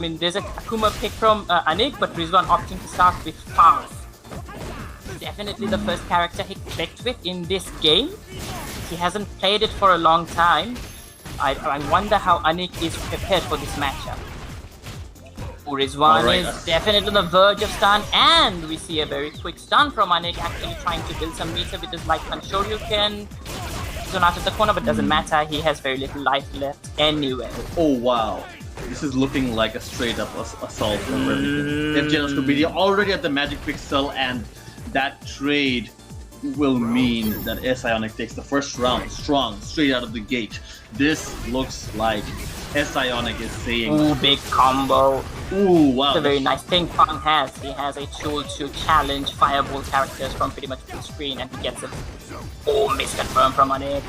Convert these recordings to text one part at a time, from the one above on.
I mean, there's a Akuma pick from Anik, but Rizwan opting to start with Fang. Definitely the first character he clicked with in this game. He hasn't played it for a long time. I wonder how Anik is prepared for this matchup. Rizwan is definitely on the verge of stun, and we see a very quick stun from Anik, actually trying to build some meter with his light punch Shoryuken. He's out of the corner, but doesn't matter. He has very little life left anyway. Oh wow. This is looking like a straight up assault from everything. FGNers could be already at the magic pixel, and that trade will mean that Sionic takes the first round strong, straight out of the gate. This looks like Sionic is saying, ooh, big combo. Ooh, wow. It's a very nice thing Fang has. He has a tool to challenge fireball characters from pretty much full screen, and he gets it. Oh, misconfirmed from Anik.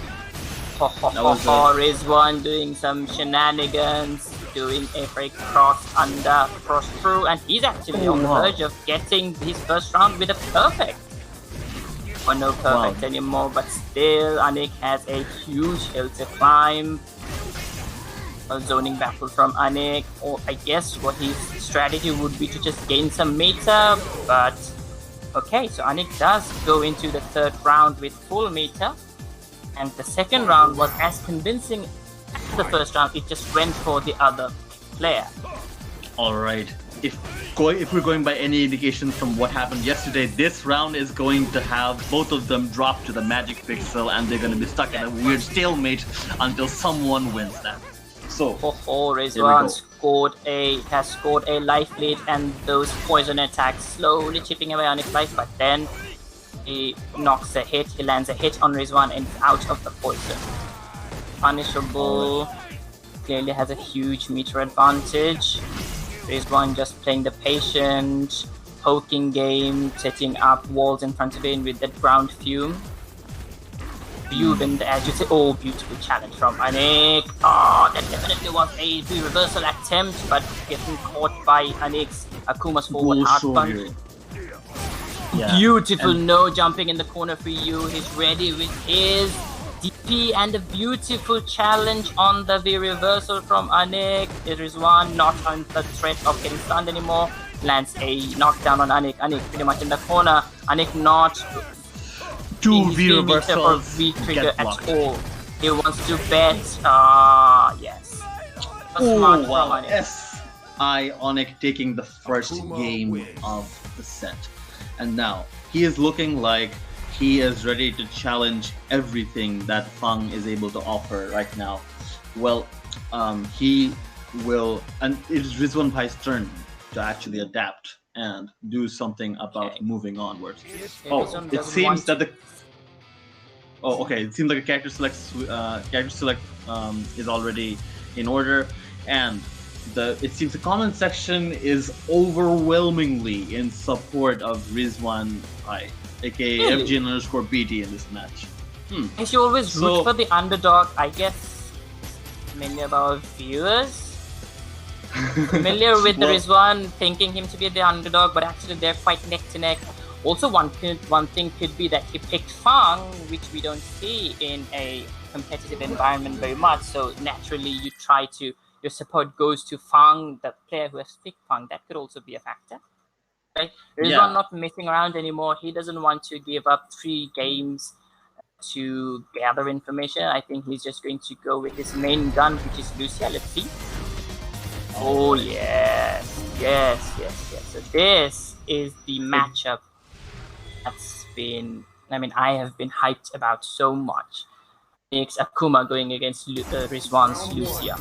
Rizwan doing some shenanigans, doing a break cross under, cross through, and he's actually on the verge of getting his first round with a perfect. Or no perfect anymore, but still Anik has a huge hill to climb. A zoning battle from Anik, or I guess what his strategy would be to just gain some meter, but okay, so Anik does go into the third round with full meter, and the second round was as convincing as the first round. It just went for the other player. Alright, if we're going by any indications from what happened yesterday, this round is going to have both of them drop to the magic pixel, and they're going to be stuck in a weird stalemate until someone wins that. So, Rizwan has scored a life lead, and those poison attacks slowly chipping away on his life, but then he knocks a hit, he lands a hit on Rizwan and is out of the poison. Punishable clearly has a huge meter advantage. Rizwan just playing the patient, poking game, setting up walls in front of him with that ground fume. And as you say, oh, beautiful challenge from Anik. Oh, that definitely was a reversal attempt, but getting caught by Anik's Akuma's forward hard punch. Yeah. Beautiful no jumping in the corner for you. He's ready with his DP, and a beautiful challenge on the reversal from Anik. There is one not on the threat of getting stunned anymore. Lands a knockdown on Anik. Anik pretty much in the corner. Anik not two reversals V-trigger at all. He wants to bet. Yes. Oh wow. Sionic taking the first game of the set. And now he is looking like he is ready to challenge everything that Fang is able to offer right now. Well, he will, and it is Rizwan Bhai's turn to actually adapt and do something about moving onwards. It seems that the it seems like a character select is already in order, and it seems the comment section is overwhelmingly in support of Rizwan Bhai, aka FGN_BT in this match. I should always root for the underdog. I guess many of our viewers familiar with the Rizwan, thinking him to be the underdog, but actually they're quite neck to neck. Also, one thing could be that he picked Fang, which we don't see in a competitive environment very much. So naturally, your support goes to Fang, the player who has picked Fang. That could also be a factor. Right? Rizwan not messing around anymore. He doesn't want to give up 3 games to gather information. I think he's just going to go with his main gun, which is Lucia. Let's see. Oh yes. So this is the matchup that's been, I have been hyped about so much. It's Akuma going against Rizwan's Lucia.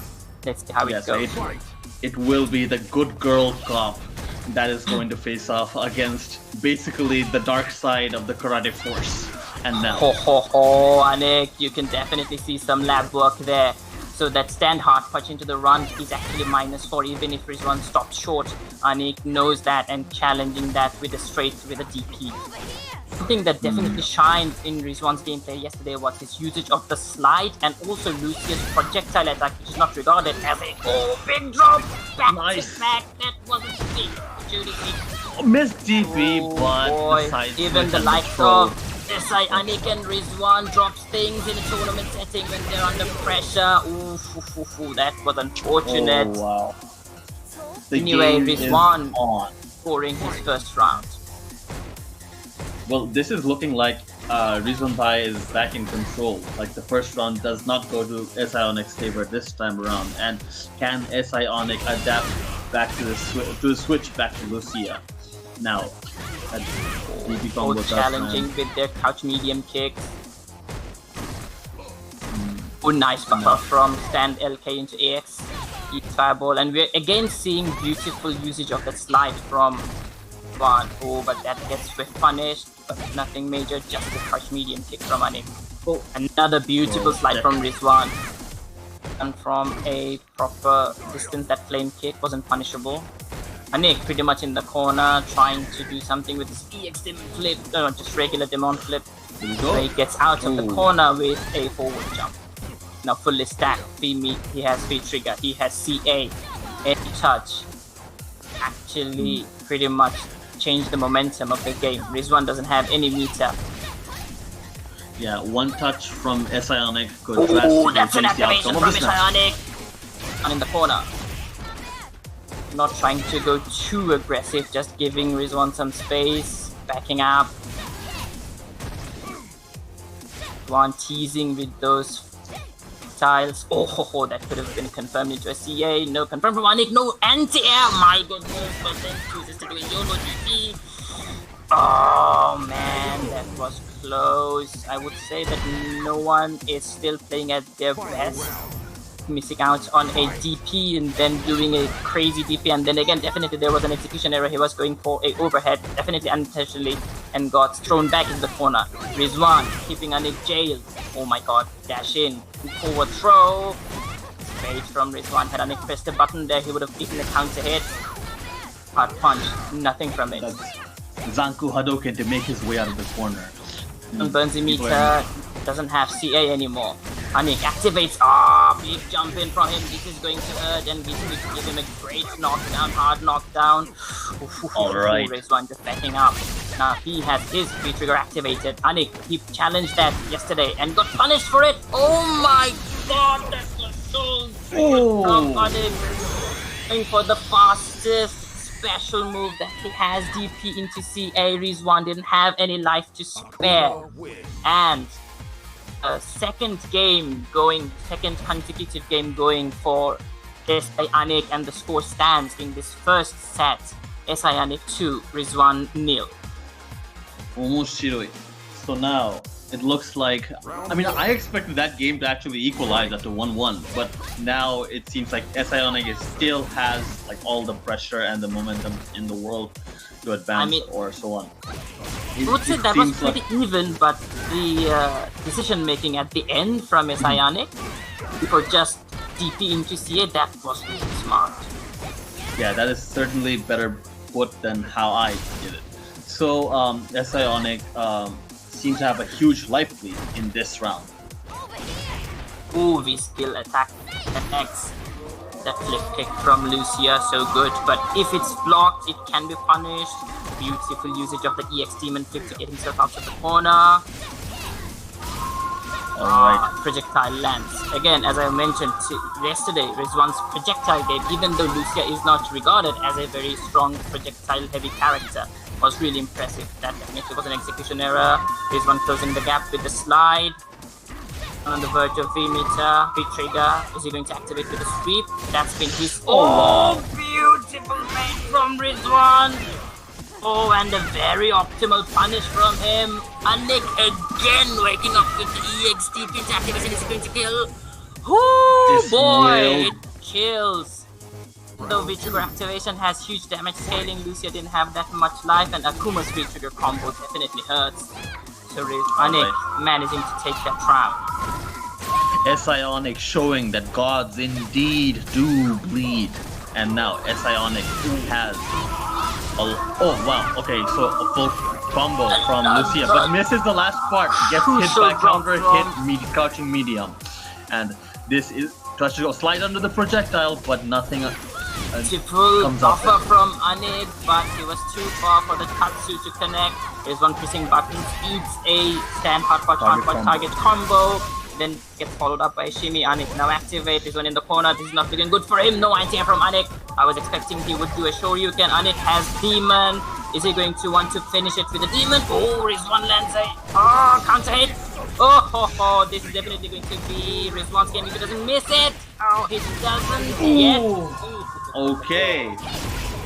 Let's see how it goes. It will be the good girl cop that is going to face off against basically the dark side of the karate force. And now, Anik, you can definitely see some lab work there. So that stand hard punch into the run is actually -4, even if Rizwan stops short. Anik knows that and challenging that with a DP. Something that definitely shined in Rizwan's gameplay yesterday was his usage of the slide and also Lucia's projectile attack, which is not regarded as a big drop back to back. That wasn't big. Missed DP, but even the likes of Anik and Rizwan drops things in a tournament setting when they're under pressure. Ooh, that was unfortunate. Oh, wow. Anyway, game is Rizwan on. scoring his first round. Well, this is looking like Rizwan Bhai is back in control. Like the first round does not go to Sionic's favor this time around. And can Sionic adapt back to the switch back to Lucia? Now, both challenging with their couch medium kicks. Oh, nice buffer from stand LK into AX. Fireball, and we're again seeing beautiful usage of the slide from Rizwan. Oh, but that gets swift punished, but nothing major, just a crush medium kick from Anik. Oh, another beautiful slide from Rizwan. And from a proper distance, that flame kick wasn't punishable. Anik pretty much in the corner, trying to do something with his EX demon flip, no, just regular demon flip. So he gets out of the corner with a forward jump. Now fully stacked, he has free trigger, he has CA, any touch. Actually pretty much changed the momentum of the game. Rizwan doesn't have any meter. Yeah, one touch from Sionic could drastically that's an activation from Sionic! And in the corner. Not trying to go too aggressive, just giving Rizwan some space, backing up. Rizwan teasing with those tiles. Oh, that could have been confirmed into a CA. No, confirmed from Anik. No, anti-air. My goodness, but then chooses to do a YOLO GP. Oh man, that was close. I would say that no one is still playing at their best. Missing out on a DP and then doing a crazy DP, and then again definitely there was an execution error. He was going for a overhead, definitely unintentionally, and got thrown back in the corner. Rizwan keeping Anik jailed. Oh my god, dash in, forward throw. Straight from Rizwan. Had Anik pressed the button there, he would have eaten a counter hit. Hard punch, nothing from it. Zanku Hadoken to make his way out of the corner. And Burnsy meter doesn't have CA anymore. Anik activates. Big jump in from him. This is going to hurt, and this will give him a great knockdown, hard knockdown. Alright. Rizwan just backing up. Now he has his free trigger activated. Anik, he challenged that yesterday and got punished for it. Oh my god, that was so good from Anik. Going for the fastest special move that he has, DP into CA. Rizwan didn't have any life to spare. And second consecutive game going for Sionic, and the score stands in this first set. Sionic 2, Rizwan 0. Omoshiroi. So now it looks like, I mean, I expected that game to actually equalize after 1-1, but now it seems like Sionic still has like all the pressure and the momentum in the world to advance, or so on. I would say that was pretty even, but the decision making at the end from Sionic for just DP into CA, that was really smart. Yeah, that is certainly better put than how I did it. So Sionic seems to have a huge life lead in this round. Ooh, we skill attack attacks. That flip kick from Lucia, so good, but if it's blocked, it can be punished. Beautiful usage of the EX demon flip to get himself out of the corner. Alright. Projectile lands. Again, as I mentioned yesterday, Rizwan's projectile game, even though Lucia is not regarded as a very strong projectile heavy character, was really impressive. That definitely was an execution error. Rizwan closing the gap with the slide. On the verge of V-meter, V-trigger. Is he going to activate with a sweep? That's been his... beautiful bait from Rizwan! Oh, and a very optimal punish from him. Anik again waking up with the EXTP activation. Is he going to kill? Oh boy, it kills. Though V-trigger activation has huge damage scaling, Lucia didn't have that much life, and Akuma's V-trigger combo definitely hurts. So Anik managing to take that round. Sionic showing that gods indeed do bleed. And now Sionic has oh wow, okay, so a full combo from Lucia, but misses the last part, gets hit by counter hit, crouching medium. And this is tries to go slide under the projectile, but nothing comes offer from Anik, but he was too far for the Katsu to connect. There's one pressing button, eats a stand hard target combo. then gets followed up by Shimi. Anik now activate. This one in the corner. This is not looking good for him. No anti-air from Anik. I was expecting he would do a Shoryuken. Anik has Demon. Is he going to want to finish it with a Demon? Oh, Rizwan lands a counter hit. Oh, this is definitely going to be Rizwan's game if he doesn't miss it. Oh, he doesn't yet. Okay.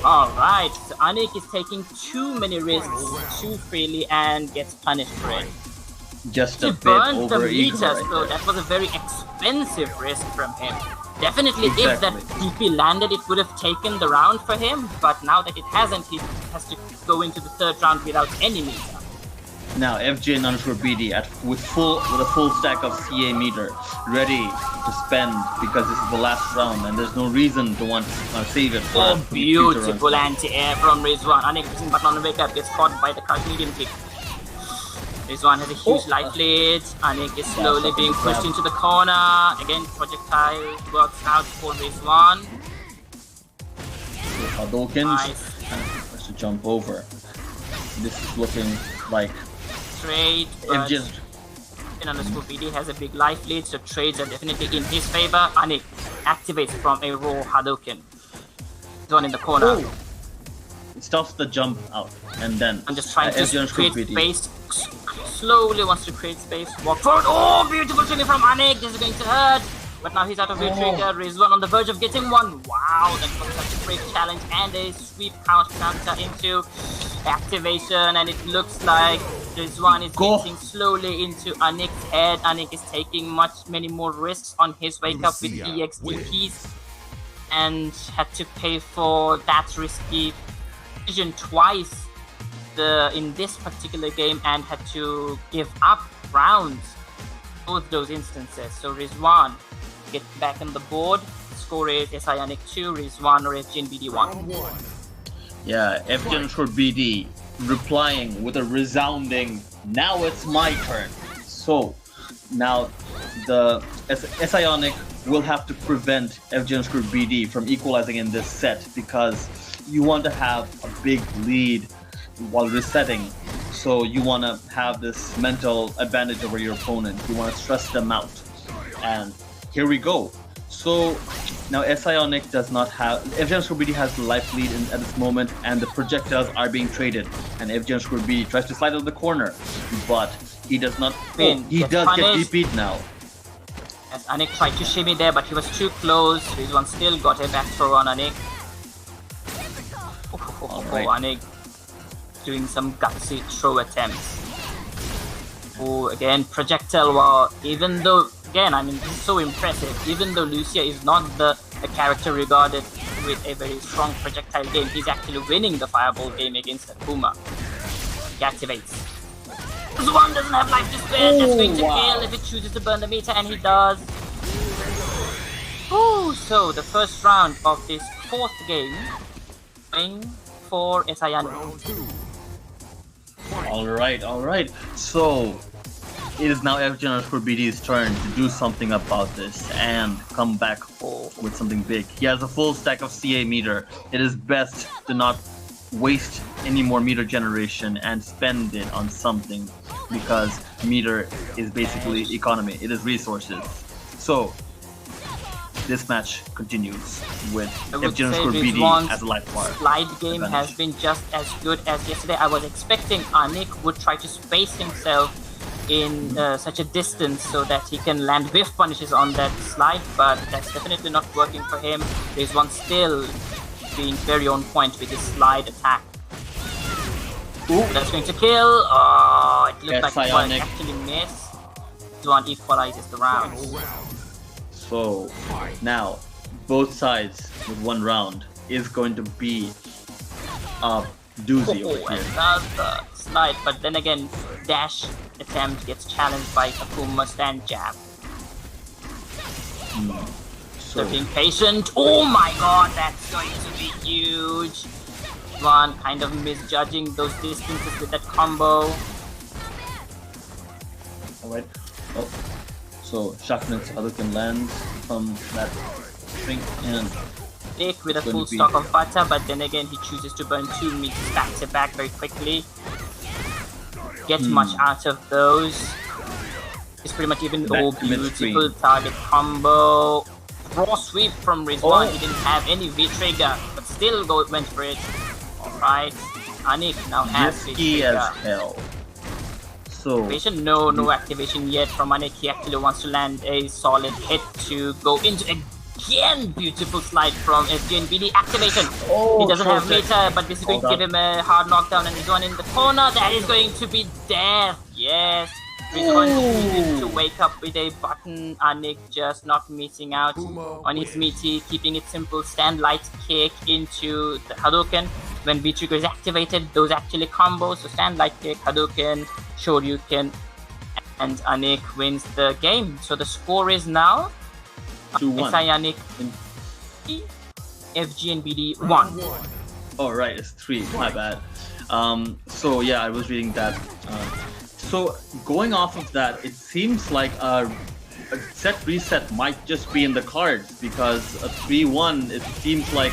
Alright, so Anik is taking too many risks too freely and gets punished for it. Just a bit Burned the over meters, right though. there. That was a very expensive risk from him. Definitely, if that DP landed, it would have taken the round for him. But now that it hasn't, he has to go into the third round without any meter. Now FJ_BD with a full stack of CA meter ready to spend because this is the last round and there's no reason to want to save it for Oh, beautiful anti-air from Rizwan. Anik pressing button on the wake up, gets caught by the crouch medium kick. Rizwan has a huge life lead. Anik is slowly being pushed into the corner. Again, projectile works out for Rizwan. Hadouken Nice. has to jump over. This is looking like Trade, but FJ_BD has a big life lead, so trades are definitely in his favor. Anik activates from a raw Hadouken. One in the corner. Oh. It stops the jump out, and then I'm just trying to create space. Slowly wants to create space. Walk forward. Oh, beautiful trigger from Anik. This is going to hurt. But now he's out of your trigger. Rizwan on the verge of getting one. Wow, that was such a great challenge. And a sweep counter into activation. And it looks like Rizwan is getting slowly into Anik's head. Anik is taking many more risks on his wake up with EXDPs. And had to pay for that risky decision twice in this particular game and had to give up rounds both those instances. So Rizwan get back on the board. Score is SI Anik 2, Rizwan or FJ_BD 1. yeah, FJ_BD replying with a resounding "Now it's my turn." So now the Sionic will have to prevent FJ_BD from equalizing in this set because you want to have a big lead while resetting. So you want to have this mental advantage over your opponent. You want to stress them out. And here we go. So now Sionic does not have... FJ_BD has the life lead at this moment, and the projectiles are being traded. And FJ_BD tries to slide out of the corner, but he does not... he does get DP'd now. As Anik tried to shimmy there, but he was too close. Rizwan still got a back throw on Anik. Anik doing some gutsy throw attempts. Oh, again, projectile wall. Even though, again, I mean, this is so impressive. Even though Lucia is not a character regarded with a very strong projectile game, he's actually winning the fireball game against Akuma. He activates. This one doesn't have life to spare. That's going to kill if it chooses to burn the meter, and he does. So the first round of this fourth game going for Sayan. Alright. So it is now FJ_BD's turn to do something about this and come back with something big. He has a full stack of CA meter. It is best to not waste any more meter generation and spend it on something because meter is basically economy. It is resources. So this match continues with FJ_BD as a life bar. Slide game has been just as good as yesterday. I was expecting Anik would try to space himself in such a distance so that he can land whiff punishes on that slide, but that's definitely not working for him. There's one still being very on point with his slide attack. That's going to kill. Oh, it looks like one actually missed. This one equalizes the round. So now both sides with one round is going to be a doozy over here. Another slide, but then again, dash attempt gets challenged by Akuma stand jab. So being patient. Oh my god, that's going to be huge. One kind of misjudging those distances with that combo. Alright. So Shakunin's Hadouken lands from that string and Dick with a full stock of butter, but then again he chooses to burn 2 meats back to back very quickly. Get much out of those. It's pretty much even Back to beautiful midstream. target combo. Raw sweep from Rizwan. He didn't have any V-trigger, but still went for it. Alright. Anik now has Risky V-trigger. as hell. So Activation? No activation yet from Anik. He actually wants to land a solid hit to go into again. Beautiful slide from FGNBD. Activation. He doesn't have meter, but this is going to give him a hard knockdown, and Rizwan in the corner. That is going to be death. Yes. Rizwan needed to wake up with a button. Anik just not missing out on his meaty, keeping it simple. Stand light kick into the Hadouken. When V-trigger is activated, those actually combos. So stand light kick, Hadouken, Shoryuken, and Anik wins the game. So the score is now 2-1. SI Anik FGNBD 1. Oh right, it's 3. My bad. So yeah, I was reading that. So going off of that, it seems like a set reset might just be in the cards, because a 3-1, it seems like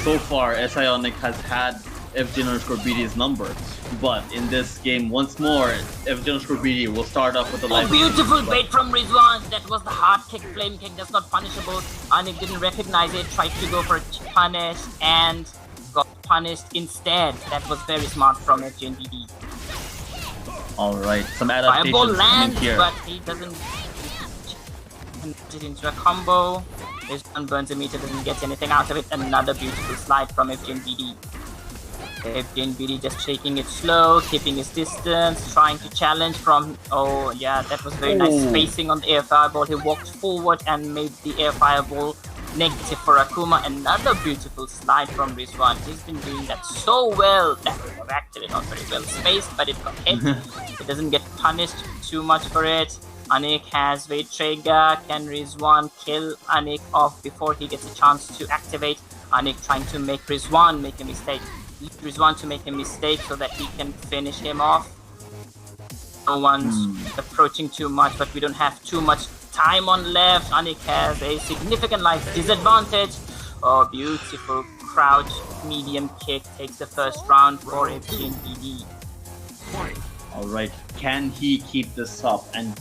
so far Sionic has had FG_BD's number. But in this game, once more, FG_BD will start off with a life. Beautiful bait from Rizwan. That was the hard kick, flame kick. That's not punishable. Anik didn't recognize it, tried to go for a punish, and got punished instead. That was very smart from FGNBD. Alright, some adaptations Fireball lands, here. but he doesn't convert it into a combo. This one burns a meter, doesn't get anything out of it. Another beautiful slide from FGNBD. FGNBD just taking it slow, keeping his distance, trying to challenge from... Oh yeah, that was very nice spacing on the air fireball. He walked forward and made the air fireball negative for Akuma. Another beautiful slide from Rizwan. He's been doing that so well. That was actually not very well spaced, but it got hit. It doesn't get punished too much for it. Anik has V-trigger. Can Rizwan kill Anik off before he gets a chance to activate? Anik trying to make Rizwan make a mistake. Rizwan to make a mistake so that he can finish him off. No one's approaching too much, but we don't have too much time on left. Anik has a significant life disadvantage. Oh, beautiful crouch medium kick takes the first round for FGNBD. Alright, can he keep this up and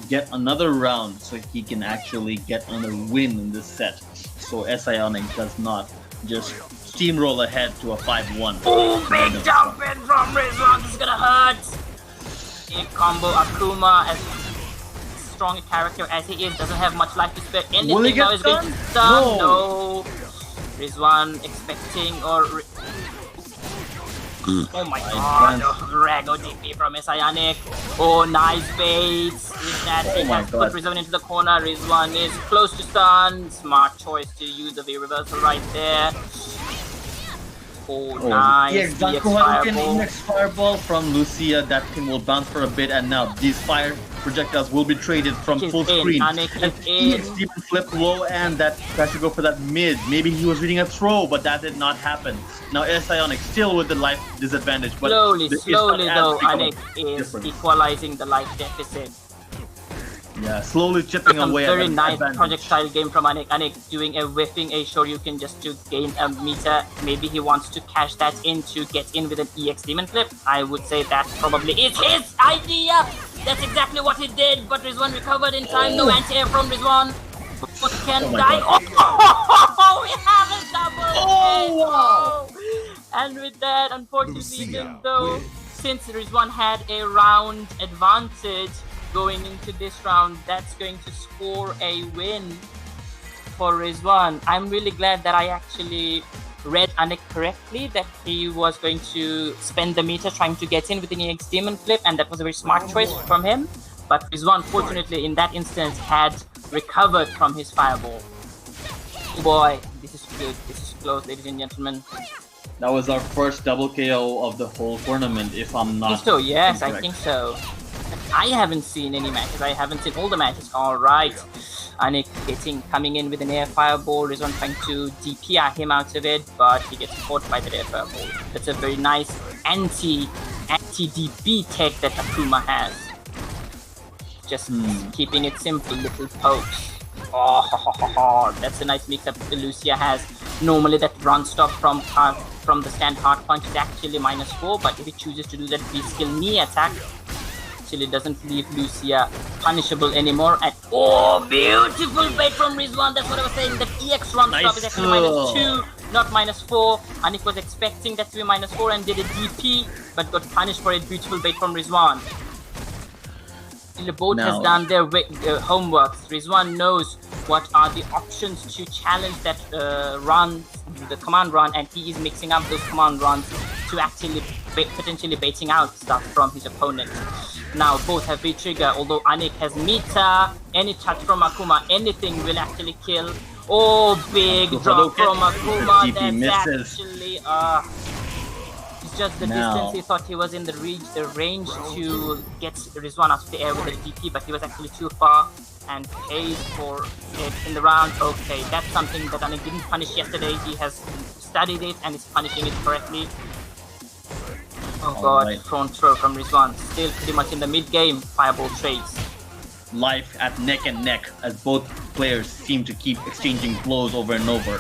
get another round so he can actually get another win in this set? So Sionic does not just steamroll ahead to a 5-1. Oh, big jump in from Rizwan. This is gonna hurt. Big combo. Akuma, as strong a character as he is, doesn't have much life to spare. Anything now is going to stun. No. Rizwan expecting or... Oh my god, Rago DP from Sionic. Oh, nice baits. With that, he has put Rizwan into the corner. Rizwan is close to stun. Smart choice to use the V-reversal right there. Oh, nice. EX fireball from Lucia. That thing will bounce for a bit, and now these fire projectiles will be traded from full screen. EX Demon flip low, and that should go for that mid. Maybe he was reading a throw, but that did not happen. Now Sionic still with the life disadvantage, but slowly though, Anik is equalizing the life deficit. Yeah, slowly chipping away very at nice advantage. projectile game from Anik. Anik doing a whiffing a Shoryuken just to gain a meter. Maybe he wants to cash that in to get in with an EX Demon Flip. I would say that probably is his idea. That's exactly what he did, but Rizwan recovered in time. No anti-air from Rizwan. But can die. Oh, we have a double wow. And with that, unfortunately, even though since Rizwan had a round advantage going into this round, that's going to score a win for Rizwan. I'm really glad that I actually read Anik correctly, that he was going to spend the meter trying to get in with an EX Demon Flip, and that was a very smart choice from him. But Rizwan, fortunately, in that instance, had recovered from his fireball. Oh boy, this is good. This is close, ladies and gentlemen. That was our first double KO of the whole tournament, if I'm not so. Yes, incorrect. I think so. I haven't seen any matches. I haven't seen all the matches. Alright. Anik coming in with an air fireball. Rizwan trying to DP him out of it, but he gets caught by the air fireball. That's a very nice anti-DP tech that Akuma has. Just keeping it simple, little pokes. Oh, that's a nice mix-up Lucia has. Normally that run stop from the stand hard punch is actually -4, but if he chooses to do that V-skill knee attack, actually doesn't leave Lucia punishable anymore. And oh, beautiful bait from Rizwan. That's what I was saying. That EX run stop is actually -2, not -4. Anik was expecting that to be -4 and did a DP, but got punished for it. Beautiful bait from Rizwan. The boat has done their homework. Rizwan knows what are the options to challenge that run, the command run, and he is mixing up those command runs to actually potentially baiting out stuff from his opponent. Now both have V-trigger, although Anik has meter, any touch from Akuma, anything will actually kill. Oh, big drop from Akuma. That's actually it's just the distance. He thought he was in the range to get Rizwan out of the air with a DP, but he was actually too far and pays for it in the round. Okay, that's something that Anik didn't punish yesterday. He has studied it and is punishing it correctly. Oh god, front throw from Rizwan. Still pretty much in the mid-game, fireball trades. Life at neck and neck as both players seem to keep exchanging blows over and over.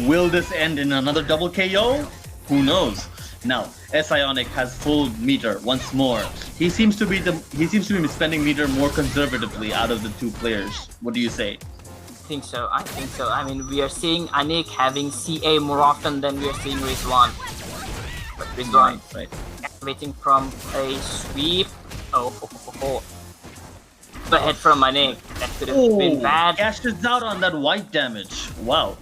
Will this end in another double KO? Who knows? Now, Ionic has full meter once more. He seems to be spending meter more conservatively out of the two players. What do you say? I think so. I mean, we are seeing Anik having CA more often than we are seeing Rizwan. But Rizwan activating from a sweep. The head from Anik. That could have been bad. Cashes out on that white damage. Wow.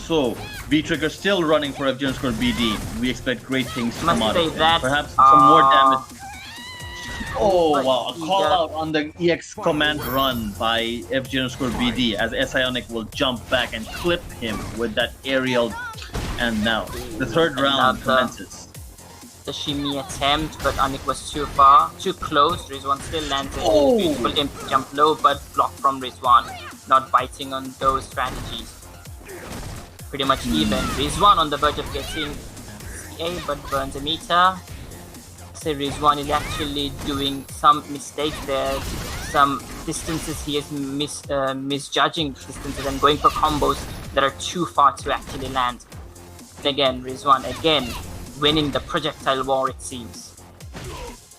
So, V-Trigger still running for FGN BD. We expect great things to come out of it. Perhaps some more damage. Oh wow, a call out on the EX command run by FGN BD as Ionic will jump back and clip him with that aerial. And now, the third round commences. The shimmy attempt, but Anik was too far, too close. Rizwan still lands a beautiful imp jump low, but blocked from Rizwan. Not biting on those strategies. Pretty much even. Rizwan on the verge of getting CA, but burns a meter. So Rizwan is actually doing some mistakes there. Some distances he is misjudging distances and going for combos that are too far to actually land. And again, Rizwan again winning the projectile war, it seems.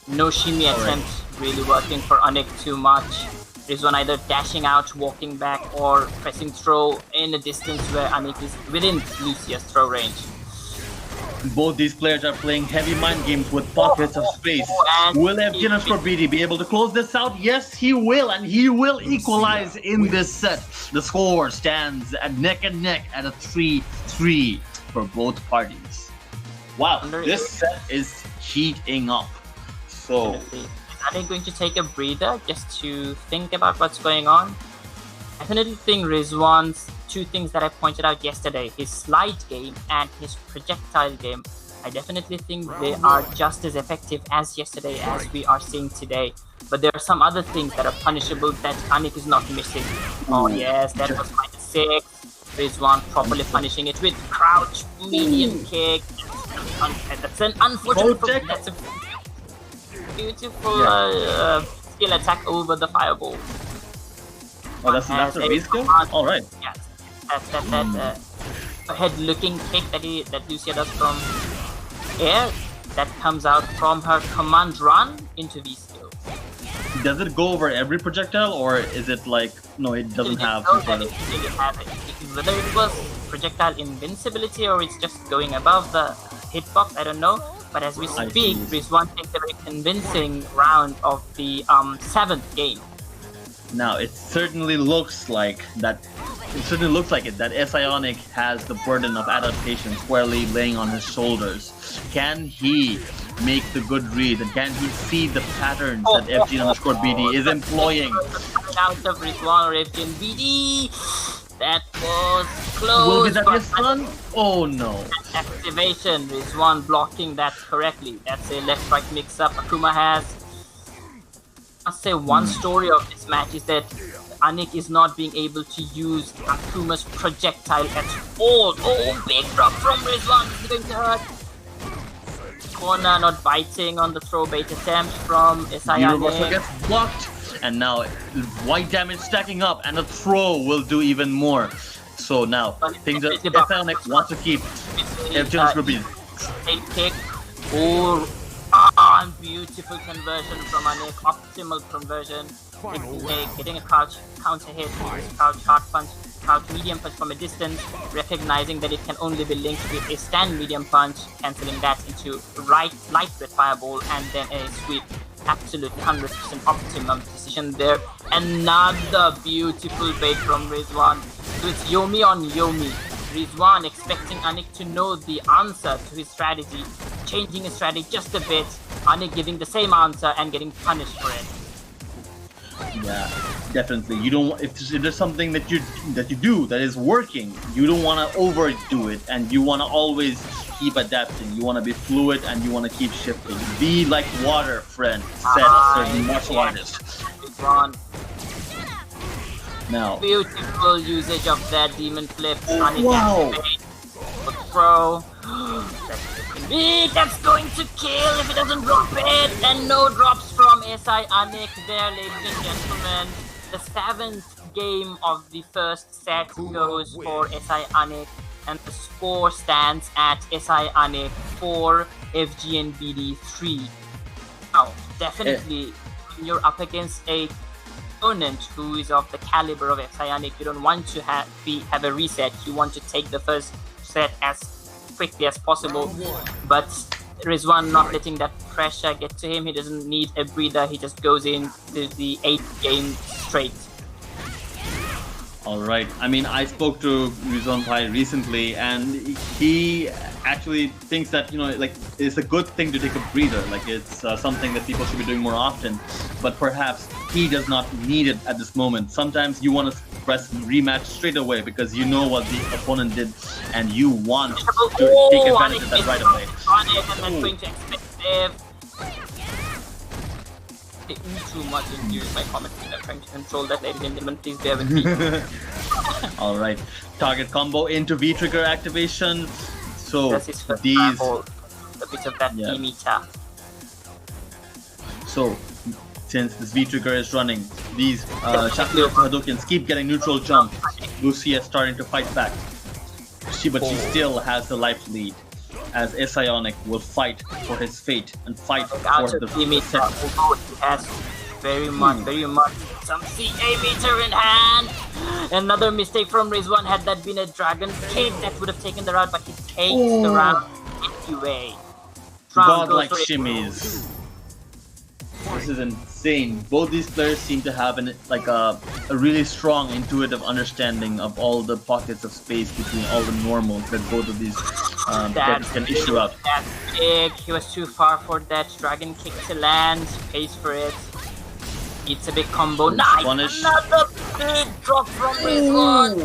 No shimmy attempt really working for Anik too much. Rizwan either dashing out, walking back, or pressing throw in a distance where Anik is within Lucia's throw range. Both these players are playing heavy mind games with pockets of space. Will FGN BD be able to close this out? Yes, he will, and he will equalize in this set. The score stands at neck and neck at a 3-3 for both parties. Wow, this set is heating up. So, are they going to take a breather just to think about what's going on? I definitely think Rizwan's two things that I pointed out yesterday, his slide game and his projectile game, I definitely think they are just as effective as yesterday as we are seeing today. But there are some other things that are punishable that Anik is not missing. Oh yes, that was -6. Rizwan properly punishing it with crouch, medium kick. That's an unfortunate. That's a beautiful skill attack over the fireball. Oh, that's a reskill? Alright. Yes. That head-looking kick that Lucia does from air, that comes out from her command run into V-skill. Does it go over every projectile, or is it like, no, it doesn't have whether it was projectile invincibility or it's just going above the hitbox, I don't know. But as we speak, Rizwan takes a very convincing round of the 7th game. Now it certainly looks like that. It certainly looks like it that Ionic has the burden of adaptation squarely laying on his shoulders. Can he make the good read, and can he see the patterns that FGN_BD is employing? Out of Rizwan or FGN BD. That was close. Will be that his son? Oh no. Activation, Rizwan blocking that correctly. That's a left-right mix-up Akuma has. I must say one story of this match is that Anik is not being able to use Akuma's projectile at all. Oh, big drop from Rizwan. This is going to hurt. Corner not biting on the throw bait attempt from Ionic. Also gets blocked. And now white damage stacking up, and a throw will do even more. So now things that Ionic wants to keep FGN BD. Kick. Oh, Rizwan, beautiful conversion from Anik, optimal conversion. Getting a crouch counter hit, crouch hard punch, crouch medium punch from a distance, recognizing that it can only be linked with a stand medium punch, cancelling that into light red fireball, and then a sweep. Absolutely 100% optimum decision there. Another beautiful bait from Rizwan. So it's Yomi on Yomi. Rizwan expecting Anik to know the answer to his strategy, changing his strategy just a bit, Anik giving the same answer and getting punished for it. Yeah, definitely. You don't. If there's something that you do that is working, you don't want to overdo it, and you want to always keep adapting. You want to be fluid, and you want to keep shifting. Be like water, friend, said a certain martial artist. Now, beautiful usage of that demon flip. Wow! Throw. That's going to kill if it doesn't drop it, and no drops from SI Anik there, ladies and gentlemen. The 7th game of the first set goes for SI Anik, and the score stands at SI Anik 4, FGN BD 3. Now, definitely, when you're up against a opponent who is of the caliber of SI Anik, you don't want to have a reset. You want to take the first set as quickly as possible, but Rizwan not letting that pressure get to him. He doesn't need a breather. He just goes into the 8th game straight. All right. I mean, I spoke to Rizwan Bhai recently, and he actually thinks that, you know, like, it's a good thing to take a breather. Like, it's something that people should be doing more often. But perhaps he does not need it at this moment. Sometimes you want to press rematch straight away because you know what the opponent did, and you want to take advantage of that right away. Too much into my comments. I'm trying to control that, ladies and gentlemen. Please bear with me. All right, target combo into V trigger activation. So these a bit of that meter. So since this V trigger is running, these Shakuya Hadokens keep getting neutral jump. Lucia is starting to fight back. But she still has the life lead, as Sionik will fight for his fate and fight for the set. Although he has very much some CA meter in hand. Another mistake from Rizwan. Had that been a dragon kick, that would have taken the round, but he takes the round anyway. Godlike shimmies. This is insane. Both these players seem to have a really strong intuitive understanding of all the pockets of space between all the normals that both of these players can issue out. That's big. He was too far for that dragon kick to land. Pays for it. It's a big combo. Nice! Punish. Another big drop from Rizwan.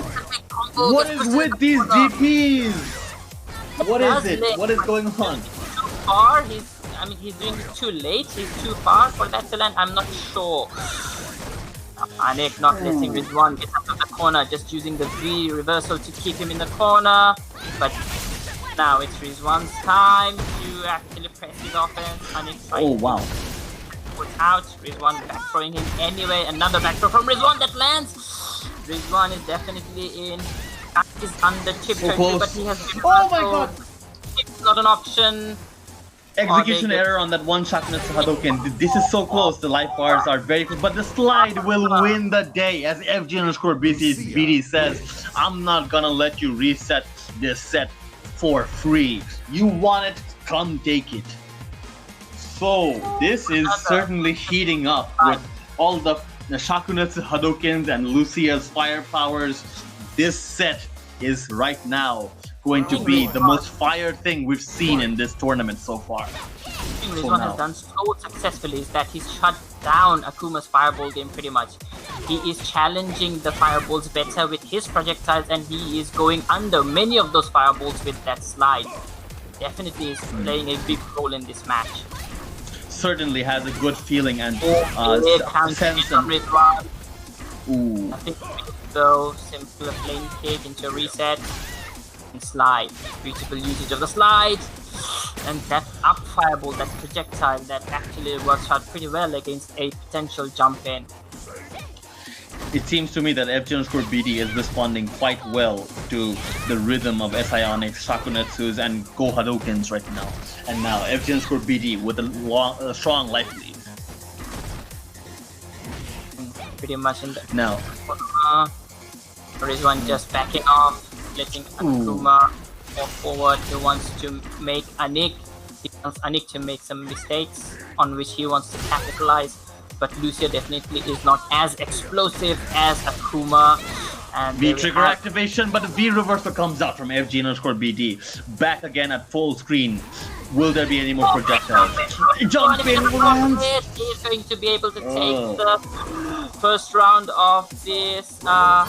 What is with these DPs? What is it? What is going on? Too far. He's doing it too late. He's too far for that to land. I'm not sure. Anik not letting Rizwan get out of the corner, just using the V reversal to keep him in the corner. But now it's Rizwan's time to actually press his offense. Anik trying to put out. Rizwan back throwing him anyway. Another back throw from Rizwan that lands. Rizwan is definitely in. That is under chip territory, but he has been my god! It's not an option. Execution error on that one shot Hadoken. This is so close. The life bars are very close, but the slide will win the day. As FG_BD says, I'm not gonna let you reset this set for free. You want it? Come take it. So this is certainly heating up with all the Shakunetsu Hadokens and Lucia's fire powers. This set is right now going to be the most fire thing we've seen in this tournament so far. What Rizwan has done so successfully is that he's shut down Akuma's fireball game pretty much. He is challenging the fireballs better with his projectiles, and he is going under many of those fireballs with that slide. Definitely is playing a big role in this match. Certainly has a good feeling and sense. I think so. Simple plane kick into reset. And slide. Beautiful usage of the slide. And that up fireball, that projectile that actually works out pretty well against a potential jump in. it seems to me that FG_BD is responding quite well to the rhythm of Sionic's, Shakunetsu's, and Go Hadokens right now. And now FG_BD with a strong life lead. Pretty much in the Now, Rizwan just backing off, letting Akuma go forward. He wants to make Anik. He wants Anik to make some mistakes on which he wants to capitalize. But Lucia definitely is not as explosive as Akuma. And V-trigger activation, but the V-reversal comes out from FG_BD. Back again at full screen. Will there be any more projectiles? Jump in lands! He's going to be able to take the first round of this 9th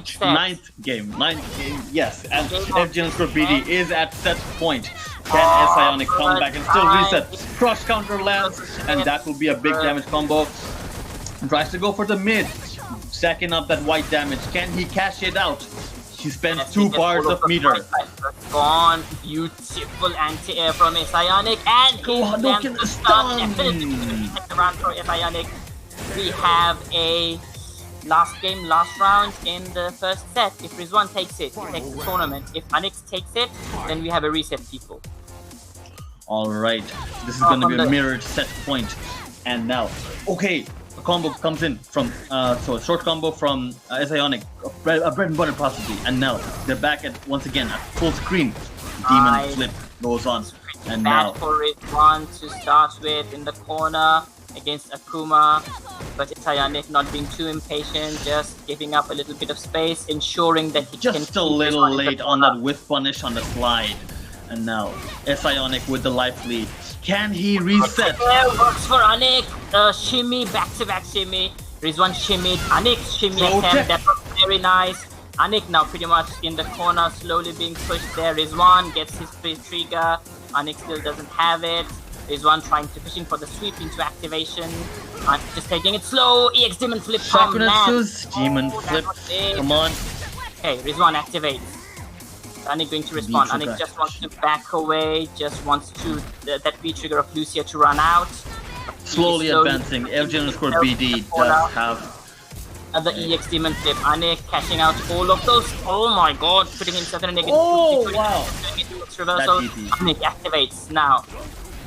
set. Ninth game, yes. And FG_BD is at set point. Can Sionic come back and still reset? Crush counter lands, and that will be a big damage combo. Tries to go for the mid, stacking up that white damage. Can he cash it out? He spends 2 bars of meter. Gone, beautiful anti-air from Sionic, and Go Hadouken stun! Around for Sionic. We have a last round in the first set. If Rizwan takes it, he takes the tournament. If Anix takes it, then we have a reset, people. Alright, this is going to be a mirrored set point. And now, okay, a combo comes in from, so a short combo from Sionic, a bread and butter possibly. And now, they're back at, once again, at full screen. Demon flip goes on. And now, for Rizwan to start with in the corner against Akuma. But Sionic not being too impatient, just giving up a little bit of space, ensuring that he just a little late on that whiff punish on the slide. And now, Sionic with the life lead. Can he reset? Works for Anik. Shimmy, back-to-back shimmy. Rizwan shimmied. Anik shimmy attempt. That was very nice. Anik now pretty much in the corner, slowly being pushed there. Rizwan gets his free trigger. Anik still doesn't have it. Rizwan pushing for the sweep into activation. Just taking it slow. EX Demon Flip from Shakunetsu's Demon Flip. Come on. Okay, Rizwan activates. Anik going to respond. Anik just wants to back away. Just wants to that V-trigger of Lucia to run out. Slowly advancing. FG_BD does have the EX Demon Flip. Anik cashing out all of those. Oh my god, putting himself in a negative. Oh wow! Reversal. Anik activates now.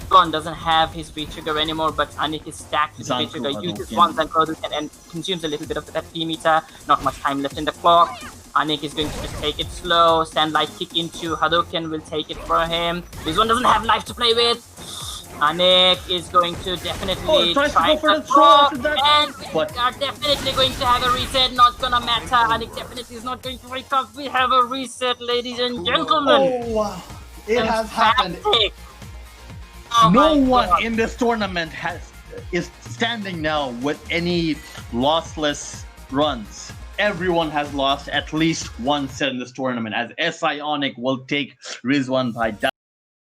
Gon doesn't have his V-trigger anymore, but Anik is stacked with V-trigger, uses one Zanko and consumes a little bit of that P-meter. Not much time left in the clock. Anik is going to just take it slow. Stand light kick into Hadouken will take it for him. This one doesn't have life to play with. Anik is going to definitely try to go for the throw, and we are definitely going to have a reset. Not gonna matter. Anik definitely is not going to wake up. We have a reset, ladies and gentlemen. Oh wow! It has happened. No one in this tournament is standing now with any lossless runs. Everyone has lost at least one set in this tournament, as Sionic will take Rizwan by